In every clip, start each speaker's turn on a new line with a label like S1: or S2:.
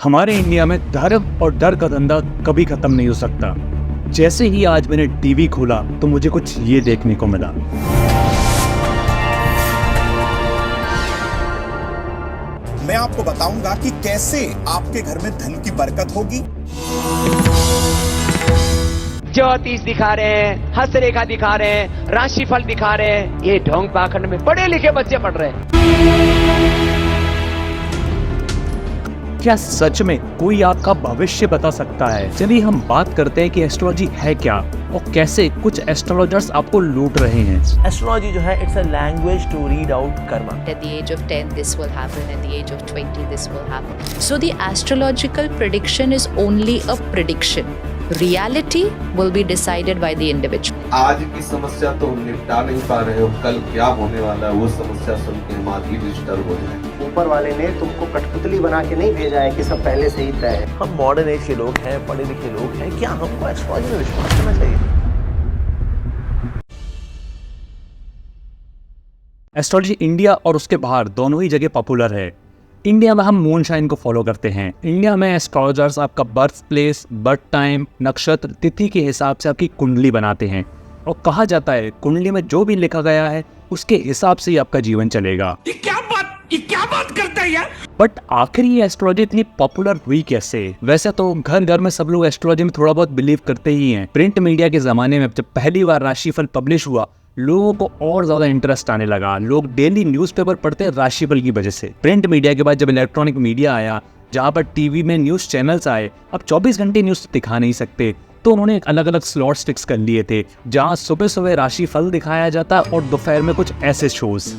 S1: हमारे इंडिया में धर्म और डर का धंधा कभी खत्म नहीं हो सकता। जैसे ही आज मैंने टीवी खोला तो मुझे कुछ ये देखने को मिला।
S2: मैं आपको बताऊंगा कि कैसे आपके घर में धन की बरकत होगी।
S3: ज्योतिष दिखा रहे हैं, हस्तरेखा दिखा रहे हैं, राशिफल दिखा रहे हैं। ये ढोंग पाखंड में पढ़े लिखे बच्चे पढ़ रहे हैं।
S1: क्या सच में कोई आपका भविष्य बता सकता है? चलिए हम बात करते हैं कि एस्ट्रोलॉजी है क्या और कैसे कुछ एस्ट्रोलॉजर्स आपको लूट रहे हैं।
S4: एस्ट्रोलॉजी जो है it's a language to read out karma.
S5: At the age of 10 this will happen, at the age of 20 this will happen. So the astrological prediction is only a prediction. Reality will be decided by the individual.
S6: आज की समस्या तो निपटा नहीं पा रहे हो, कल क्या होने वाला है वो समस्या सुन के हम आज ही डिस्टर्ब हो जाए।
S7: ऊपर वाले ने तुमको कठपुतली बना के नहीं भेजा है कि सब पहले से ही तय है।
S4: हम मॉडर्न एज के लोग हैं, पढ़े लिखे लोग हैं, क्या हमको एस्ट्रोलॉजी में विश्वास करना चाहिए?
S1: एस्ट्रोलॉजी इंडिया और उसके बाहर दोनों ही जगह पॉपुलर है। इंडिया में हम मूनशाइन को फॉलो करते हैं। इंडिया में एस्ट्रोलॉजर्स आपका बर्थ प्लेस, बर्थ टाइम, नक्षत्र, तिथि के हिसाब से आपकी कुंडली बनाते हैं और कहा जाता है कुंडली में जो भी लिखा गया है उसके हिसाब से ही आपका जीवन चलेगा। ये क्या बात करता है यार? बट आखिर ये एस्ट्रोलॉजी इतनी पॉपुलर हुई कैसे? वैसे तो घर घर में सब लोग एस्ट्रोलॉजी में थोड़ा बहुत बिलीव करते ही हैं। प्रिंट मीडिया के जमाने में जब पहली बार राशिफल पब्लिश हुआ, लोगों को और ज्यादा इंटरेस्ट आने लगा। लोग डेली न्यूज़पेपर पढ़ते हैं राशिफल की वजह से। प्रिंट मीडिया के बाद जब इलेक्ट्रॉनिक मीडिया आया, जहाँ पर टीवी में न्यूज़ चैनल्स आए, अब 24 घंटे न्यूज़ दिखा नहीं सकते, तो उन्होंने अलग अलग स्लॉट्स फिक्स कर लिए थे, जहाँ सुबह सुबह राशिफल दिखाया जाता और दोपहर में कुछ ऐसे शोज।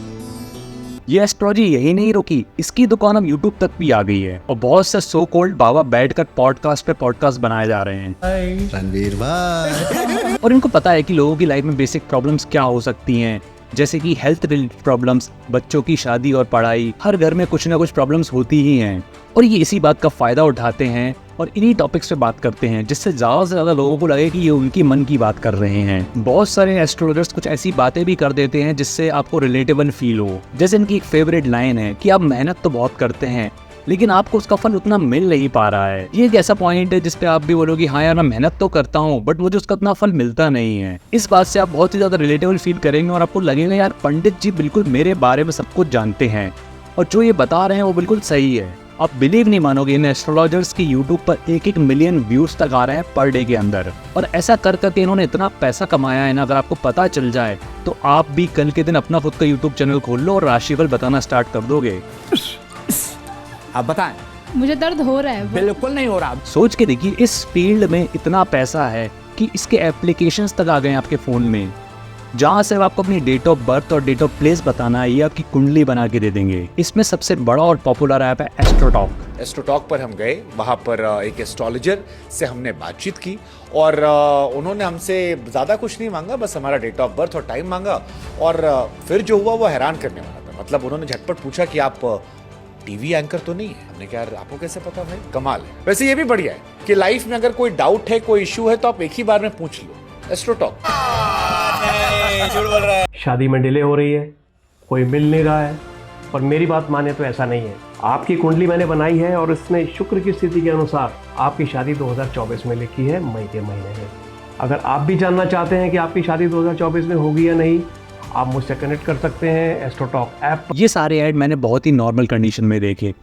S1: ये एस्ट्रोलॉजी यही नहीं रुकी, इसकी दुकान अब यूट्यूब तक भी आ गई है और बहुत से सो कॉल्ड बाबा बैठकर पॉडकास्ट पे पॉडकास्ट बनाए जा रहे हैं।
S2: रणवीर भाई।
S1: और इनको पता है कि लोगों की लाइफ में बेसिक प्रॉब्लम्स क्या हो सकती हैं, जैसे कि हेल्थ रिलेटेड प्रॉब्लम्स, बच्चों की शादी और पढ़ाई। हर घर में कुछ ना कुछ प्रॉब्लम्स होती ही हैं और ये इसी बात का फायदा उठाते हैं और इन्हीं टॉपिक्स पे बात करते हैं, जिससे ज़्यादा से ज़्यादा लोगों को लगे कि ये उनकी मन की बात कर रहे हैं। बहुत सारे एस्ट्रोलॉजर्स कुछ ऐसी बातें भी कर देते हैं जिससे आपको रिलेटेबल फील हो। जैसे इनकी एक फेवरेट लाइन है कि आप मेहनत तो बहुत करते हैं लेकिन आपको उसका फल उतना मिल नहीं पा रहा है। ये एक ऐसा पॉइंट है जिसपे आप भी बोलोगे हाँ यार मैं मेहनत तो करता हूँ बट मुझे उसका उतना फल मिलता नहीं है। इस बात से आप बहुत ही ज्यादा रिलेटेबल फील करेंगे और आपको लगेगा यार पंडित जी बिल्कुल मेरे बारे में सब कुछ जानते हैं और जो ये बता रहे हैं वो बिल्कुल सही है। आप बिलीव नहीं मानोगे, इन एस्ट्रोलॉजर्स की यूट्यूब पर 1-1 मिलियन व्यूज तक आ रहे हैं पर डे के अंदर। और ऐसा कर करके इन्होंने इतना पैसा कमाया है ना, अगर आपको पता चल जाए तो आप भी कल के दिन अपना खुद का यूट्यूब चैनल खोल लो और राशिफल बताना स्टार्ट कर दोगे।
S3: आप बताएं।
S8: मुझे दर्द हो रहा है।
S3: बिल्कुल नहीं हो रहा।
S1: सोच के देखिए, इस फील्ड में इतना पैसा है कि इसके एप्लीकेशंस तक आ गए हैं आपके फोन में, जहाँ से आपको अपनी डेट ऑफ बर्थ और डेट ऑफ प्लेस बताना है, ये आपकी कुंडली बना के दे देंगे। इसमें सबसे बड़ा और पॉपुलर ऐप है एस्ट्रोटॉक।
S9: एस्ट्रोटॉक पर हम गए, वहाँ पर एक एस्ट्रोलॉजर से हमने बातचीत की और उन्होंने हमसे ज़्यादा कुछ नहीं मांगा, बस हमारा डेट ऑफ बर्थ और टाइम मांगा। और फिर जो हुआ वो हैरान करने वाला था। मतलब उन्होंने झटपट पूछा कि आप टीवी एंकर तो नहीं है? हमने कहा आपको कैसे पता भाई? कमाल है। वैसे ये भी बढ़िया है कि लाइफ में अगर कोई डाउट है, कोई इश्यू है तो आप एक ही बार में पूछ लो। एस्ट्रोटॉक।
S7: शादी में डिले हो रही है, कोई मिल नहीं रहा है, और मेरी बात माने तो ऐसा नहीं है। आपकी कुंडली मैंने बनाई है और इसमें शुक्र की स्थिति के अनुसार आपकी शादी 2024 में लिखी है, मई के महीने में। अगर आप भी जानना चाहते हैं कि आपकी शादी 2024 में होगी या नहीं, आप मुझसे कनेक्ट कर सकते हैं एस्ट्रोटॉक ऐप।
S1: ये सारे ऐड मैंने बहुत ही नॉर्मल कंडीशन में देखे।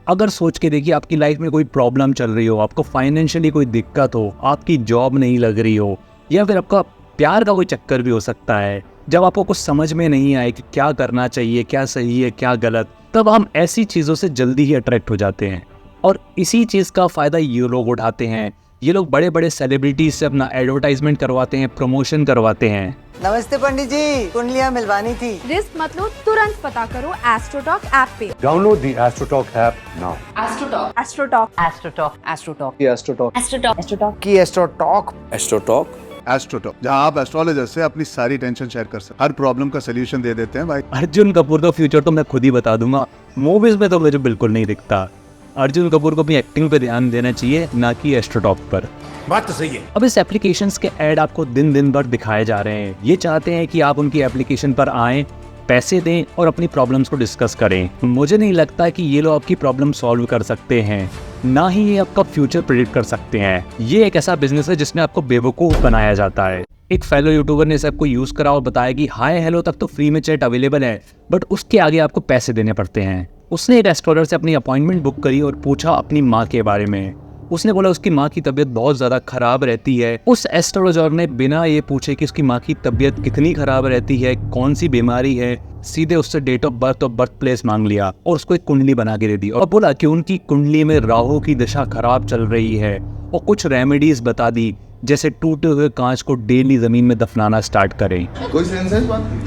S1: अगर सोच के देखिए आपकी लाइफ में कोई प्रॉब्लम चल रही हो, आपको फाइनेंशियली कोई दिक्कत हो, आपकी जॉब नहीं लग रही हो, या फिर आपका प्यार का कोई चक्कर भी हो सकता है, जब आपको कुछ समझ में नहीं आए कि क्या करना चाहिए, क्या सही है क्या गलत, तब हम ऐसी चीज़ों से जल्दी ही अट्रैक्ट हो जाते हैं और इसी चीज़ का फ़ायदा ये लोग उठाते हैं। ये लोग बड़े बड़े सेलिब्रिटीज से अपना एडवर्टाइजमेंट करवाते हैं, प्रमोशन करवाते हैं।
S10: नमस्ते पंडित जी, कुंडलियाँ मिलवानी थी।
S8: रिस्क मत लो, तुरंत पता करो एस्ट्रोटॉक ऐप पे।
S6: Download the AstroTalk app now.
S8: AstroTalk AstroTalk
S5: Astrotop.
S8: AstroTalk
S6: AstroTalk
S5: Astrotop.
S2: की एस्ट्रोटॉक।
S6: एस्ट्रोटॉक
S11: एस्ट्रोटॉक, जहां आप एस्ट्रोलॉजर से अपनी सारी टेंशन शेयर कर सकते, हर प्रॉब्लम का सोल्यूशन दे देते हैं भाई।
S1: अर्जुन कपूर का फ्यूचर तो मैं खुद ही बता दूंगा, मूवीज में तो मुझे बिल्कुल नहीं दिखता। अर्जुन कपूर को अपनी एक्टिंग पे ध्यान देना चाहिए, ना कि एस्ट्रोटॉक पर।
S9: बात तो सही है।
S1: अब इस एप्लीकेशंस के ऐड आपको दिन दिन भर दिखाए जा रहे हैं। ये चाहते हैं कि आप उनकी एप्लीकेशन पर आएं, पैसे दें और अपनी प्रॉब्लम्स को डिस्कस करें। मुझे नहीं लगता कि ये लोग आपकी प्रॉब्लम सॉल्व कर सकते हैं। ना ही ये आपका फ्यूचर प्रेडिक्ट कर सकते हैं। ये एक ऐसा बिजनेस है जिसमें आपको बेवकूफ़ बनाया जाता है। एक फेलो यूट्यूबर ने इस ऐप को यूज़ करा और बताया कि हाय हेलो तक तो फ्री में चैट अवेलेबल है, बट उसके आगे आपको पैसे देने पड़ते हैं। उसने एक एस्ट्रोलॉजर से अपनी अपॉइंटमेंट बुक करी और पूछा अपनी माँ के बारे में। उसने बोला उसकी माँ की तबीयत बहुत ज़्यादा ख़राब रहती है। उस एस्ट्रोलॉजर ने बिना ये पूछे कि उसकी माँ की तबीयत कितनी ख़राब रहती है, कौन सी बीमारी है, सीधे उससे डेट ऑफ बर्थ और बर्थ प्लेस मांग लिया और उसको एक कुंडली बना के दे दी और बोला कि उनकी कुंडली में राहु की दशा खराब चल रही है और कुछ रेमेडीज बता दी, जैसे टूटे हुए कांच को डेली ज़मीन में दफनाना स्टार्ट करें।
S6: कोई सेंस है इस बात की?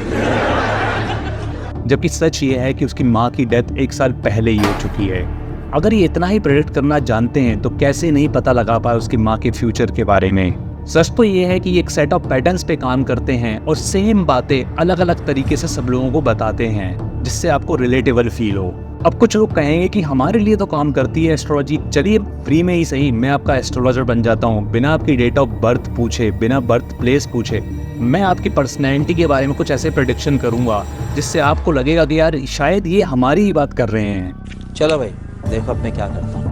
S1: जबकि सच ये है कि उसकी माँ की डेथ 1 साल पहले ही हो चुकी है। अगर ये इतना ही प्रेडिक्ट करना जानते हैं तो कैसे नहीं पता लगा पाए उसकी माँ के फ्यूचर के बारे में। सच तो ये है कि ये एक सेट ऑफ पैटर्न्स पे काम करते हैं और सेम बातें अलग अलग तरीके से सब लोगों को बताते हैं, जिससे आपको रिलेटेबल फील हो। अब कुछ लोग कहेंगे कि हमारे लिए तो काम करती है एस्ट्रोलॉजी, चलिए फ्री में ही सही मैं आपका एस्ट्रोलॉजर बन जाता हूँ, बिना आपकी डेट ऑफ बर्थ पूछे, बिना बर्थ प्लेस पूछे मैं आपकी पर्सनैलिटी के बारे में कुछ ऐसे प्रेडिक्शन करूँगा जिससे आपको लगेगा कि यार शायद ये हमारी ही बात कर रहे हैं।
S4: चलो भाई देखो अब मैं क्या करता हूँ।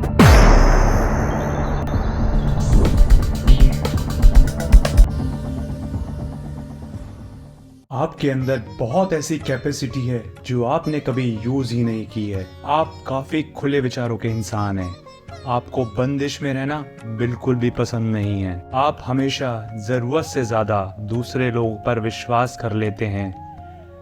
S11: आपके अंदर बहुत ऐसी कैपेसिटी है जो आपने कभी यूज ही नहीं की है। आप काफी खुले विचारों के इंसान हैं। आपको बंदिश में रहना बिल्कुल भी पसंद नहीं है। आप हमेशा जरूरत से ज्यादा दूसरे लोगों पर विश्वास कर लेते हैं।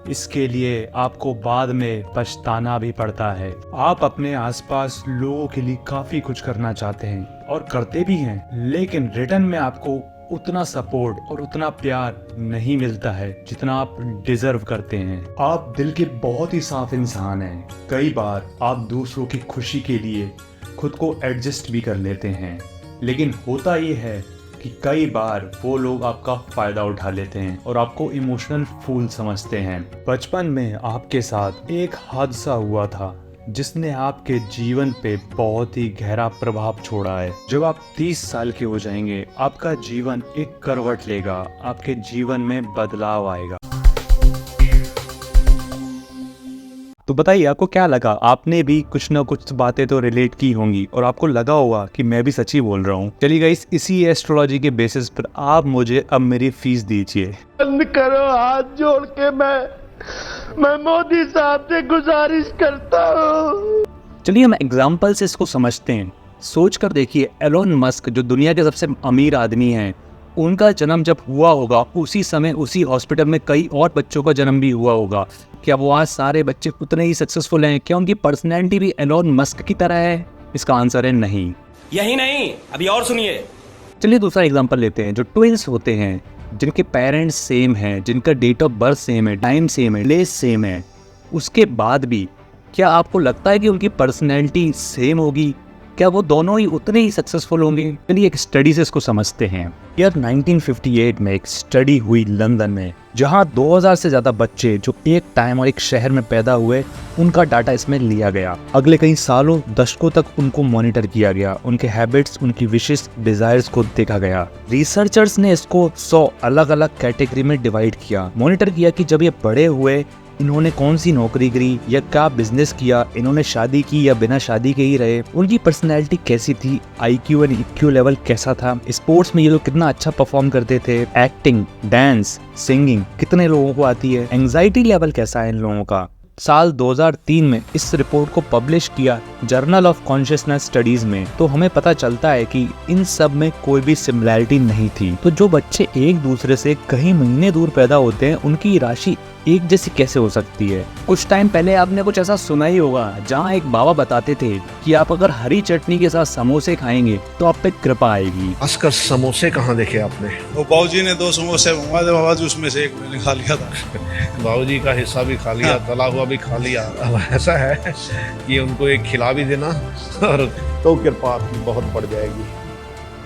S11: इसके लिए आपको बाद में पछताना भी पड़ता है। आप अपने आसपास लोगों के लिए काफी कुछ करना चाहते हैं और करते भी हैं, लेकिन रिटर्न में आपको उतना सपोर्ट और उतना प्यार नहीं मिलता है जितना आप डिजर्व करते हैं। आप दिल के बहुत ही साफ इंसान हैं। कई बार आप दूसरों की खुशी के लिए खुद को एडजस्ट भी कर लेते हैं, लेकिन होता ये है कि कई बार वो लोग आपका फायदा उठा लेते हैं और आपको इमोशनल फूल समझते हैं। बचपन में आपके साथ एक हादसा हुआ था जिसने आपके जीवन पे बहुत ही गहरा प्रभाव छोड़ा है। जब आप 30 साल के हो जाएंगे आपका जीवन एक करवट लेगा, आपके जीवन में बदलाव आएगा। तो बताइए आपको क्या लगा? आपने भी कुछ ना कुछ बातें तो रिलेट की होंगी और आपको लगा होगा कि मैं भी सच ही बोल रहा हूँ। चलिए गाइस, इसी एस्ट्रोलॉजी के बेसिस पर आप मुझे अब मेरी फीस दीजिए।
S12: बंद करो, हाथ जोड़ के मैं मोदी साहब से गुजारिश करता हूँ।
S1: चलिए हम एग्जाम्पल से इसको समझते हैं। सोच कर देखिए, एलोन मस्क जो दुनिया के सबसे अमीर आदमी हैं, उनका जन्म जब हुआ होगा उसी समय उसी हॉस्पिटल में कई और बच्चों का जन्म भी हुआ होगा। क्या वो आज सारे बच्चे उतने ही सक्सेसफुल हैं? क्या उनकी पर्सनैलिटी भी एलोन मस्क की तरह है? इसका आंसर है नहीं।
S12: यही नहीं, अभी और सुनिए।
S1: चलिए दूसरा एग्जांपल लेते हैं। जो ट्विंस होते हैं, जिनके पेरेंट्स सेम हैं, जिनका डेट ऑफ बर्थ सेम है, टाइम सेम है, प्लेस सेम है, उसके बाद भी क्या आपको लगता है कि उनकी पर्सनैलिटी सेम होगी? क्या वो दोनों ही उतने ही सक्सेसफुल होंगे? चलिए एक स्टडी से इसको समझते हैं। ईयर 1958 में एक स्टडी हुई लंदन में, जहां 2000 से ज़्यादा बच्चे जो एक टाइम और एक शहर में पैदा हुए, उनका डाटा इसमें लिया गया। अगले कई सालों दशकों तक उनको मॉनिटर किया गया। उनके हैबिट्स, उनकी विशेस, डिजायर्स को देखा गया। रिसर्चर्स ने इसको 100 अलग अलग कैटेगरी में डिवाइड किया। मॉनिटर किया कि जब ये बड़े हुए इन्होंने कौन सी नौकरी करी या क्या बिजनेस किया, इन्होंने शादी की या बिना शादी के ही रहे, उनकी पर्सनैलिटी कैसी थी, IQ एंड EQ लेवल कैसा था, स्पोर्ट्स में ये लोग कितना अच्छा परफॉर्म करते थे, एक्टिंग, डांस, सिंगिंग कितने लोगों को आती है, एंजाइटी लेवल कैसा है इन लोगों का। साल 2003 में इस रिपोर्ट को पब्लिश किया जर्नल ऑफ कॉन्शियसनेस स्टडीज में, तो हमें पता चलता है कि इन सब में कोई भी सिमिलैरिटी नहीं थी। तो जो बच्चे एक दूसरे से कई महीने दूर पैदा होते हैं, उनकी राशि एक जैसी कैसे हो सकती है? कुछ टाइम पहले आपने कुछ ऐसा सुना ही होगा जहाँ एक बाबा बताते थे कि आप अगर हरी चटनी के साथ समोसे खाएंगे तो आप पे कृपा आएगी।
S7: खासकर समोसे कहाँ देखे आपने?
S13: वो बाबूजी ने 2 समोसे मंगवा दे बाबा जी, उसमें से एक मैंने खा लिया था।
S7: बाबूजी का हिस्सा भी खा लिया, तला हुआ भी खा लिया। अब ऐसा है कि उनको एक खिला भी देना और तो कृपा आपकी बहुत बढ़ जाएगी।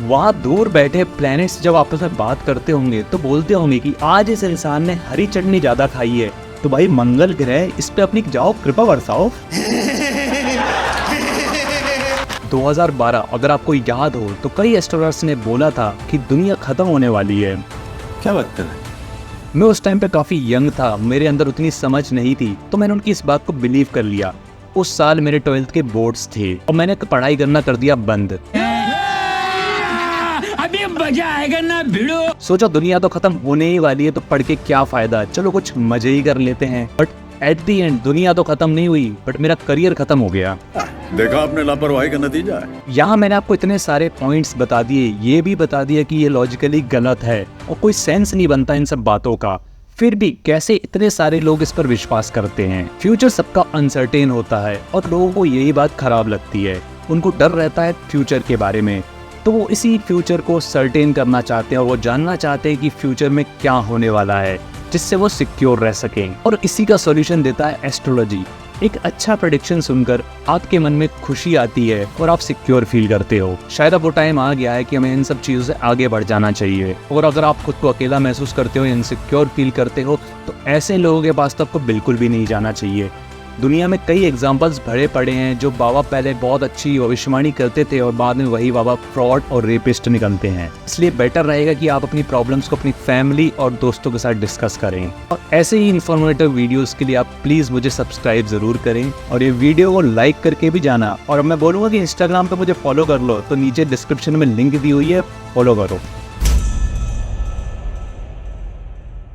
S1: वहाँ दूर बैठे प्लैनेट्स जब आपस में बात करते होंगे तो बोलते होंगे कि आज इस इंसान ने हरी चटनी ज्यादा खाई है, तो भाई मंगल ग्रह इस पे अपनी जाओ कृपा बरसाओ। 2012 अगर आपको याद हो तो कई एस्ट्रोलॉजर्स ने बोला था कि दुनिया खत्म होने वाली है।
S11: क्या बात कर रहे हैं?
S1: मैं उस टाइम पे काफी यंग था, मेरे अंदर उतनी समझ नहीं थी, तो मैंने उनकी इस बात को बिलीव कर लिया। उस साल मेरे 12th के बोर्ड्स थे और मैंने पढ़ाई करना कर दिया बंद। अभी मजा आएगा ना भिड़ो। सोचा दुनिया तो खत्म होने ही वाली है तो पढ़ के क्या फायदा, चलो कुछ मजे ही कर लेते हैं। बट एट दी एंड दुनिया तो खत्म नहीं हुई, बट मेरा करियर खत्म हो गया।
S13: देखा आपने लापरवाही का नतीजा है।
S1: यहाँ मैंने आपको इतने सारे पॉइंट्स बता दिए, ये भी बता दिया कि ये लॉजिकली गलत है और कोई सेंस नहीं बनता इन सब बातों का, फिर भी कैसे इतने सारे लोग इस पर विश्वास करते हैं। फ्यूचर सबका अनसर्टेन होता है और लोगों को यही बात खराब लगती है, उनको डर रहता है फ्यूचर के बारे में, तो वो इसी फ्यूचर को सर्टेन करना चाहते हैं और वो जानना चाहते हैं कि फ्यूचर में क्या होने वाला है जिससे वो सिक्योर रह सकें। और इसी का सॉल्यूशन देता है एस्ट्रोलॉजी। एक अच्छा प्रेडिक्शन सुनकर आपके मन में खुशी आती है और आप सिक्योर फील करते हो। शायद अब वो टाइम आ गया है कि हमें इन सब चीज़ों से आगे बढ़ जाना चाहिए। और अगर आप खुद को अकेला महसूस करते हो, इनसिक्योर फील करते हो, तो ऐसे लोगों के पास तो आपको बिल्कुल भी नहीं जाना चाहिए। दुनिया में कई एग्जाम्पल्स भरे पड़े हैं जो बाबा पहले बहुत अच्छी भविष्यवाणी करते थे और बाद में वही बाबा फ्रॉड और रेपिस्ट निकलते हैं। इसलिए बेटर रहेगा कि आप अपनी प्रॉब्लम्स को अपनी फैमिली और दोस्तों के साथ डिस्कस करें। और ऐसे ही इन्फॉर्मेटिव वीडियोस के लिए आप प्लीज़ मुझे सब्सक्राइब ज़रूर करें और ये वीडियो को लाइक करके भी जाना। और मैं बोलूँगा कि इंस्टाग्राम पर मुझे फॉलो कर लो, तो नीचे डिस्क्रिप्शन में लिंक दी हुई है, फॉलो करो।